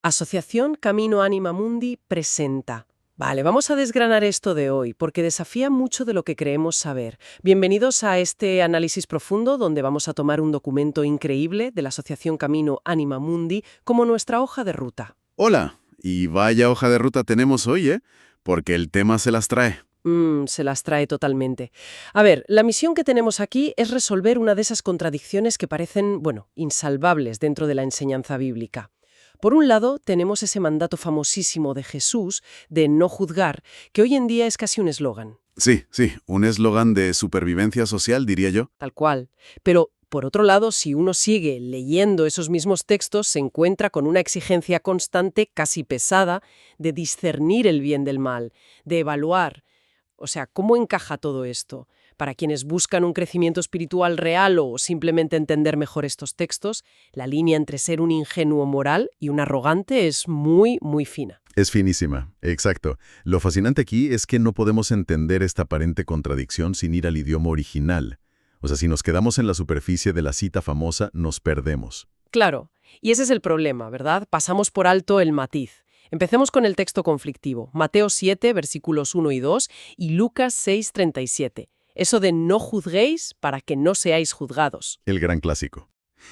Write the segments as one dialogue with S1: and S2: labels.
S1: Asociación Camino Anima Mundi presenta. Vale, vamos a desgranar esto de hoy, porque desafía mucho de lo que creemos saber. Bienvenidos a este análisis profundo, donde vamos a tomar un documento increíble de la Asociación Camino Anima Mundi como nuestra hoja de ruta.
S2: Hola, y vaya hoja de ruta tenemos hoy, ¿eh? Porque el tema se las trae.
S1: Se las trae totalmente. A ver, la misión que tenemos aquí es resolver una de esas contradicciones que parecen, insalvables dentro de la enseñanza bíblica. Por un lado, tenemos ese mandato famosísimo de Jesús de no juzgar, que hoy en día es casi un eslogan.
S2: Sí, un eslogan de supervivencia social, diría yo.
S1: Tal cual. Pero, por otro lado, si uno sigue leyendo esos mismos textos, se encuentra con una exigencia constante, casi pesada, de discernir el bien del mal, de evaluar. O sea, ¿cómo encaja todo esto? Para quienes buscan un crecimiento espiritual real o simplemente entender mejor estos textos, la línea entre ser un ingenuo moral y un arrogante es muy, muy fina.
S2: Es finísima, exacto. Lo fascinante aquí es que no podemos entender esta aparente contradicción sin ir al idioma original. O sea, si nos quedamos en la superficie de la cita famosa, nos perdemos.
S1: Claro, y ese es el problema, ¿verdad? Pasamos por alto el matiz. Empecemos con el texto conflictivo, Mateo 7, versículos 1 y 2, y Lucas 6, 37. Eso de no juzguéis para que no seáis juzgados.
S2: El gran clásico.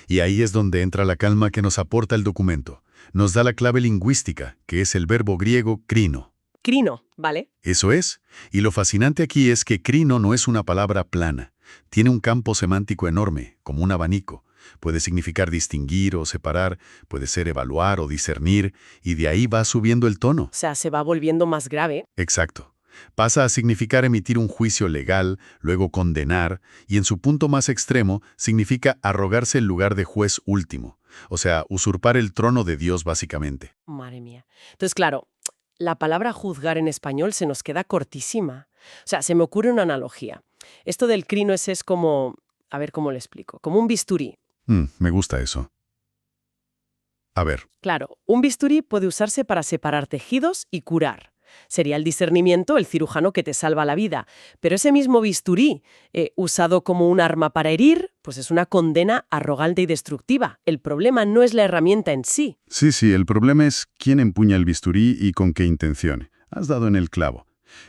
S2: Y ahí es donde entra la calma que nos aporta el documento. Nos da la clave lingüística, que es el verbo griego krino.
S1: Crino, ¿vale?
S2: Eso es. Y lo fascinante aquí es que krino no es una palabra plana. Tiene un campo semántico enorme, como un abanico. Puede significar distinguir o separar, puede ser evaluar o discernir, y de ahí va subiendo el tono.
S1: O sea, se va volviendo más grave.
S2: Exacto. Pasa a significar emitir un juicio legal, luego condenar, y en su punto más extremo significa arrogarse el lugar de juez último, o sea, usurpar el trono de Dios básicamente.
S1: Madre mía. Entonces, claro, la palabra juzgar en español se nos queda cortísima. O sea, se me ocurre una analogía. Esto del crino es como, a ver cómo le explico, como un bisturí.
S2: Me gusta eso. A ver,
S1: Claro, un bisturí puede usarse para separar tejidos y curar. Sería el discernimiento el cirujano que te salva la vida. Pero ese mismo bisturí, usado como un arma para herir, pues es una condena arrogante y destructiva. El problema no es la herramienta en sí.
S2: sí, el problema es quién empuña el bisturí y con qué intención. Has dado en el clavo.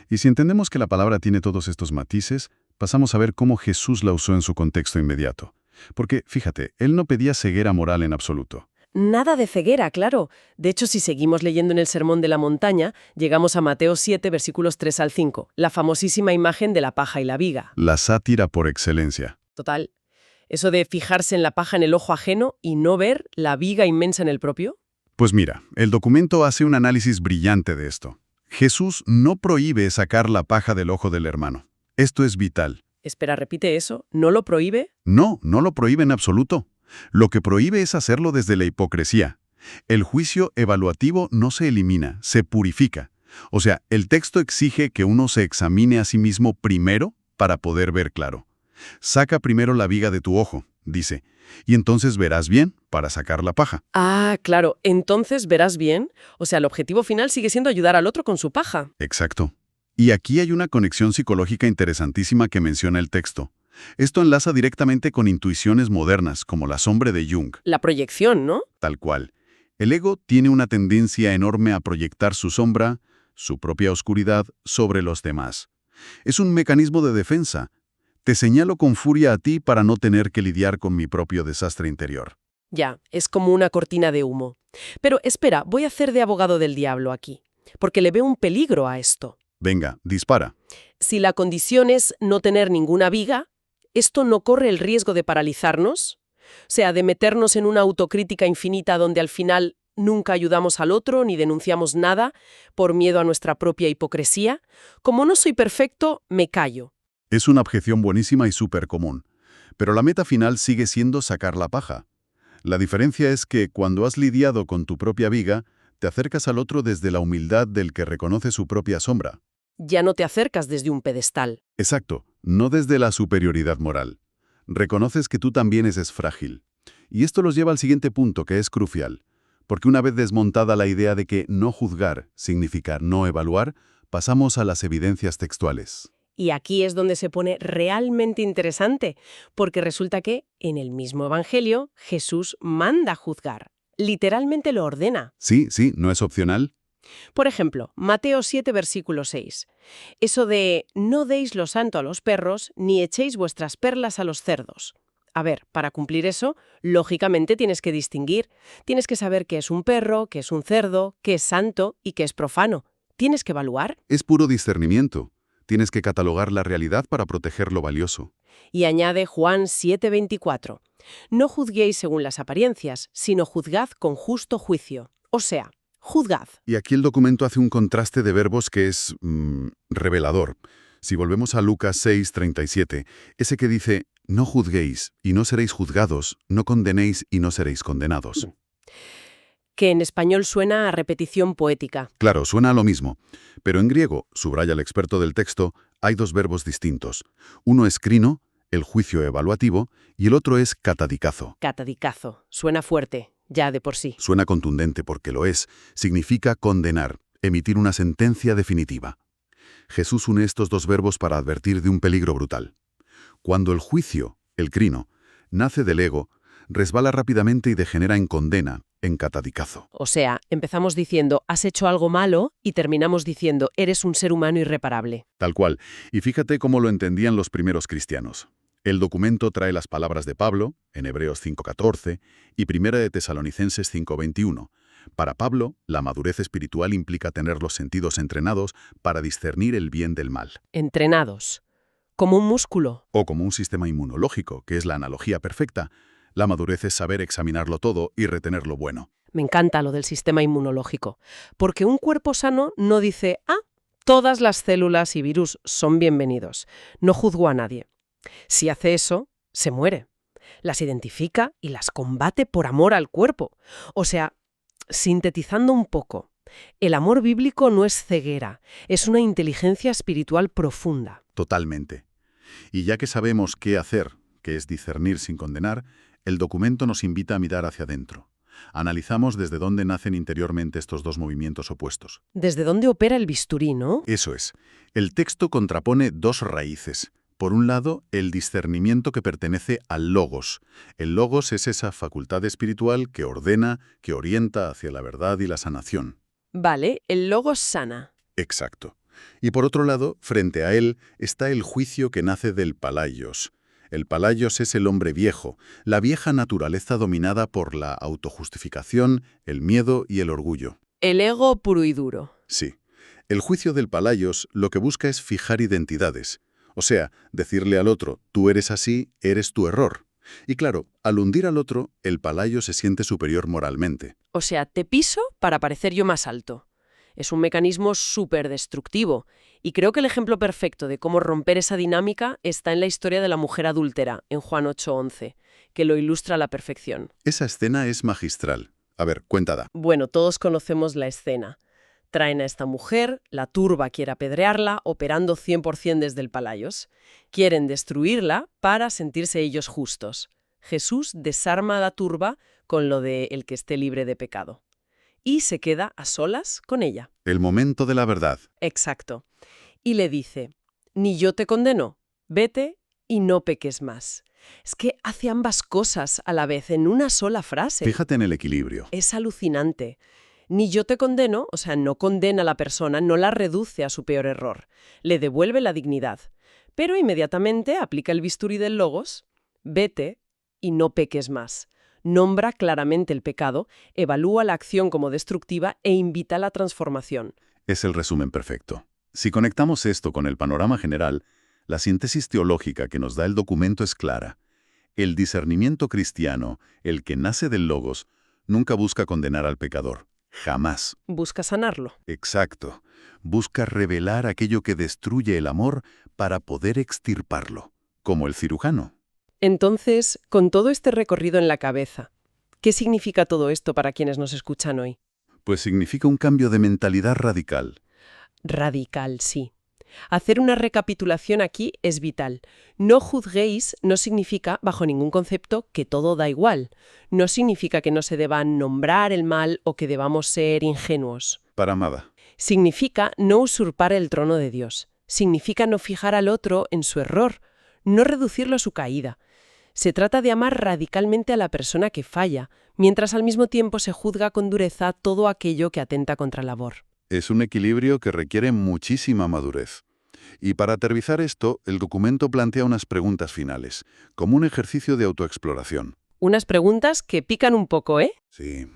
S2: Y si entendemos que la palabra tiene todos estos matices, pasamos a ver cómo Jesús la usó en su contexto inmediato. Porque, fíjate, él no pedía ceguera moral en absoluto.
S1: Nada de ceguera, claro. De hecho, si seguimos leyendo en el Sermón de la Montaña, llegamos a Mateo 7, versículos 3 al 5, la famosísima imagen de la paja y la viga.
S2: La sátira por excelencia.
S1: Total, eso de fijarse en la paja en el ojo ajeno y no ver la viga inmensa en el propio.
S2: Pues mira, el documento hace un análisis brillante de esto. Jesús no prohíbe sacar la paja del ojo del hermano. Esto es vital.
S1: Espera, repite eso. ¿No lo prohíbe?
S2: No lo prohíbe en absoluto. Lo que prohíbe es hacerlo desde la hipocresía. El juicio evaluativo no se elimina, se purifica. O sea, el texto exige que uno se examine a sí mismo primero para poder ver claro. Saca primero la viga de tu ojo, dice, y entonces verás bien para sacar la paja.
S1: Ah, claro. Entonces verás bien. O sea, el objetivo final sigue siendo ayudar al otro con su paja.
S2: Exacto. Y aquí hay una conexión psicológica interesantísima que menciona el texto. Esto enlaza directamente con intuiciones modernas, como la sombra de Jung.
S1: La proyección, ¿no?
S2: Tal cual. El ego tiene una tendencia enorme a proyectar su sombra, su propia oscuridad, sobre los demás. Es un mecanismo de defensa. Te señalo con furia a ti para no tener que lidiar con mi propio desastre interior.
S1: Ya, es como una cortina de humo. Pero espera, voy a hacer de abogado del diablo aquí, porque le veo un peligro a esto.
S2: Venga, dispara.
S1: Si la condición es no tener ninguna viga, ¿esto no corre el riesgo de paralizarnos? O sea, de meternos en una autocrítica infinita donde al final nunca ayudamos al otro ni denunciamos nada por miedo a nuestra propia hipocresía. Como no soy perfecto, me callo.
S2: Es una objeción buenísima y súper común. Pero la meta final sigue siendo sacar la paja. La diferencia es que cuando has lidiado con tu propia viga, te acercas al otro desde la humildad del que reconoce su propia sombra.
S1: Ya no te acercas desde un pedestal.
S2: Exacto, no desde la superioridad moral. Reconoces que tú también eres frágil. Y esto los lleva al siguiente punto, que es crucial. Porque una vez desmontada la idea de que no juzgar significa no evaluar, pasamos a las evidencias textuales.
S1: Y aquí es donde se pone realmente interesante, porque resulta que en el mismo Evangelio Jesús manda juzgar. literalmente lo ordena.
S2: Sí, sí, no es opcional.
S1: Por ejemplo, Mateo 7, versículo 6. Eso de no deis lo santo a los perros, ni echéis vuestras perlas a los cerdos. A ver, para cumplir eso, lógicamente tienes que distinguir. Tienes que saber qué es un perro, qué es un cerdo, qué es santo y qué es profano. Tienes que evaluar.
S2: Es puro discernimiento. Tienes que catalogar la realidad para proteger lo valioso.
S1: Y añade Juan 7:24. No juzguéis según las apariencias, sino juzgad con justo juicio. O sea, juzgad.
S2: Y aquí el documento hace un contraste de verbos que es revelador. Si volvemos a Lucas 6:37, ese que dice, no juzguéis y no seréis juzgados, no condenéis y no seréis condenados.
S1: Que en español suena a repetición poética.
S2: Claro, suena a lo mismo, pero en griego, subraya el experto del texto, hay dos verbos distintos. Uno es crino, el juicio evaluativo, y el otro es catadicazo.
S1: Catadicazo. Suena fuerte, ya de por sí.
S2: Suena contundente porque lo es. Significa condenar, emitir una sentencia definitiva. Jesús une estos dos verbos para advertir de un peligro brutal. Cuando el juicio, el crino, nace del ego, resbala rápidamente y degenera en condena, en catadicazo.
S1: O sea, empezamos diciendo, has hecho algo malo, y terminamos diciendo, eres un ser humano irreparable.
S2: Tal cual. Y fíjate cómo lo entendían los primeros cristianos. El documento trae las palabras de Pablo, en Hebreos 5:14, y Primera de Tesalonicenses 5:21. Para Pablo, la madurez espiritual implica tener los sentidos entrenados para discernir el bien del mal.
S1: Entrenados. Como un músculo.
S2: O como un sistema inmunológico, que es la analogía perfecta. La madurez es saber examinarlo todo y retener lo bueno.
S1: Me encanta lo del sistema inmunológico. Porque un cuerpo sano no dice, todas las células y virus son bienvenidos. No juzgo a nadie. Si hace eso, se muere. Las identifica y las combate por amor al cuerpo. O sea, sintetizando un poco, el amor bíblico no es ceguera, es una inteligencia espiritual profunda.
S2: Totalmente. Y ya que sabemos qué hacer, que es discernir sin condenar, el documento nos invita a mirar hacia adentro. Analizamos desde dónde nacen interiormente estos dos movimientos opuestos.
S1: ¿Desde dónde opera el bisturí, no?
S2: Eso es. El texto contrapone dos raíces. Por un lado, el discernimiento que pertenece al logos. El logos es esa facultad espiritual que ordena, que orienta hacia la verdad y la sanación.
S1: Vale, el logos sana.
S2: Exacto. Y por otro lado, frente a él, está el juicio que nace del palaios. El palaios es el hombre viejo, la vieja naturaleza dominada por la autojustificación, el miedo y el orgullo.
S1: El ego puro y duro.
S2: Sí. El juicio del palaios lo que busca es fijar identidades. O sea, decirle al otro, tú eres así, eres tu error. Y claro, al hundir al otro, el palayo se siente superior moralmente.
S1: O sea, te piso para parecer yo más alto. Es un mecanismo súper destructivo. Y creo que el ejemplo perfecto de cómo romper esa dinámica está en la historia de la mujer adúltera, en Juan 8:11, que lo ilustra a la perfección.
S2: Esa escena es magistral. A ver, cuéntada.
S1: Bueno, todos conocemos la escena. Traen a esta mujer, la turba quiere apedrearla, operando 100% desde el Palaios. Quieren destruirla para sentirse ellos justos. Jesús desarma a la turba con lo de el que esté libre de pecado. Y se queda a solas con ella.
S2: El momento de la verdad.
S1: Exacto. Y le dice, ni yo te condeno, vete y no peques más. Es que hace ambas cosas a la vez en una sola frase.
S2: Fíjate en el equilibrio.
S1: Es alucinante. Ni yo te condeno, o sea, no condena a la persona, no la reduce a su peor error. Le devuelve la dignidad. Pero inmediatamente aplica el bisturí del logos, vete y no peques más. Nombra claramente el pecado, evalúa la acción como destructiva e invita a la transformación.
S2: Es el resumen perfecto. Si conectamos esto con el panorama general, la síntesis teológica que nos da el documento es clara. El discernimiento cristiano, el que nace del logos, nunca busca condenar al pecador. Jamás.
S1: Busca sanarlo.
S2: Exacto. Busca revelar aquello que destruye el amor para poder extirparlo, como el cirujano.
S1: Entonces, con todo este recorrido en la cabeza, ¿qué significa todo esto para quienes nos escuchan hoy?
S2: Pues significa un cambio de mentalidad radical.
S1: Radical, sí. Hacer una recapitulación aquí es vital. No juzguéis no significa, bajo ningún concepto, que todo da igual. No significa que no se deba nombrar el mal o que debamos ser ingenuos.
S2: Para nada.
S1: Significa no usurpar el trono de Dios. Significa no fijar al otro en su error, no reducirlo a su caída. Se trata de amar radicalmente a la persona que falla, mientras al mismo tiempo se juzga con dureza todo aquello que atenta contra el amor.
S2: Es un equilibrio que requiere muchísima madurez. Y para aterrizar esto, el documento plantea unas preguntas finales, como un ejercicio de autoexploración.
S1: Unas preguntas que pican un poco, ¿eh?
S2: Sí,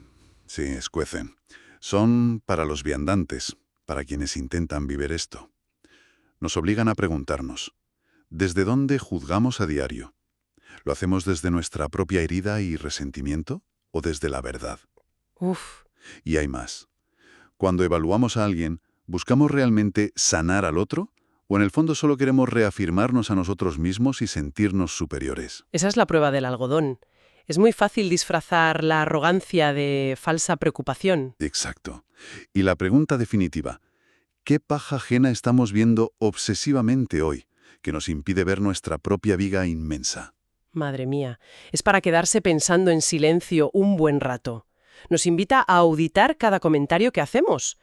S2: escuecen. Son para los viandantes, para quienes intentan vivir esto. Nos obligan a preguntarnos, ¿desde dónde juzgamos a diario? ¿Lo hacemos desde nuestra propia herida y resentimiento o desde la verdad?
S1: Uf,
S2: Y hay más. Cuando evaluamos a alguien, ¿buscamos realmente sanar al otro? ¿O en el fondo solo queremos reafirmarnos a nosotros mismos y sentirnos superiores?
S1: esa es la prueba del algodón. Es muy fácil disfrazar la arrogancia de falsa preocupación.
S2: Exacto. Y la pregunta definitiva, ¿qué paja ajena estamos viendo obsesivamente hoy que nos impide ver nuestra propia viga inmensa?
S1: Madre mía, es para quedarse pensando en silencio un buen rato. Nos invita a auditar cada comentario que hacemos.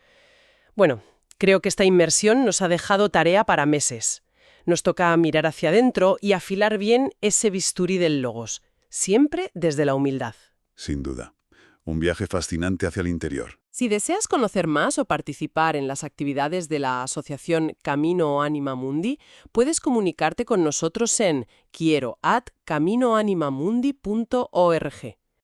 S1: Bueno, creo que esta inmersión nos ha dejado tarea para meses. Nos toca mirar hacia adentro y afilar bien ese bisturí del logos, siempre desde la humildad.
S2: Sin duda. Un viaje fascinante hacia el interior.
S1: Si deseas conocer más o participar en las actividades de la asociación Camino Anima Mundi, puedes comunicarte con nosotros en quiero@caminoanimamundi.org.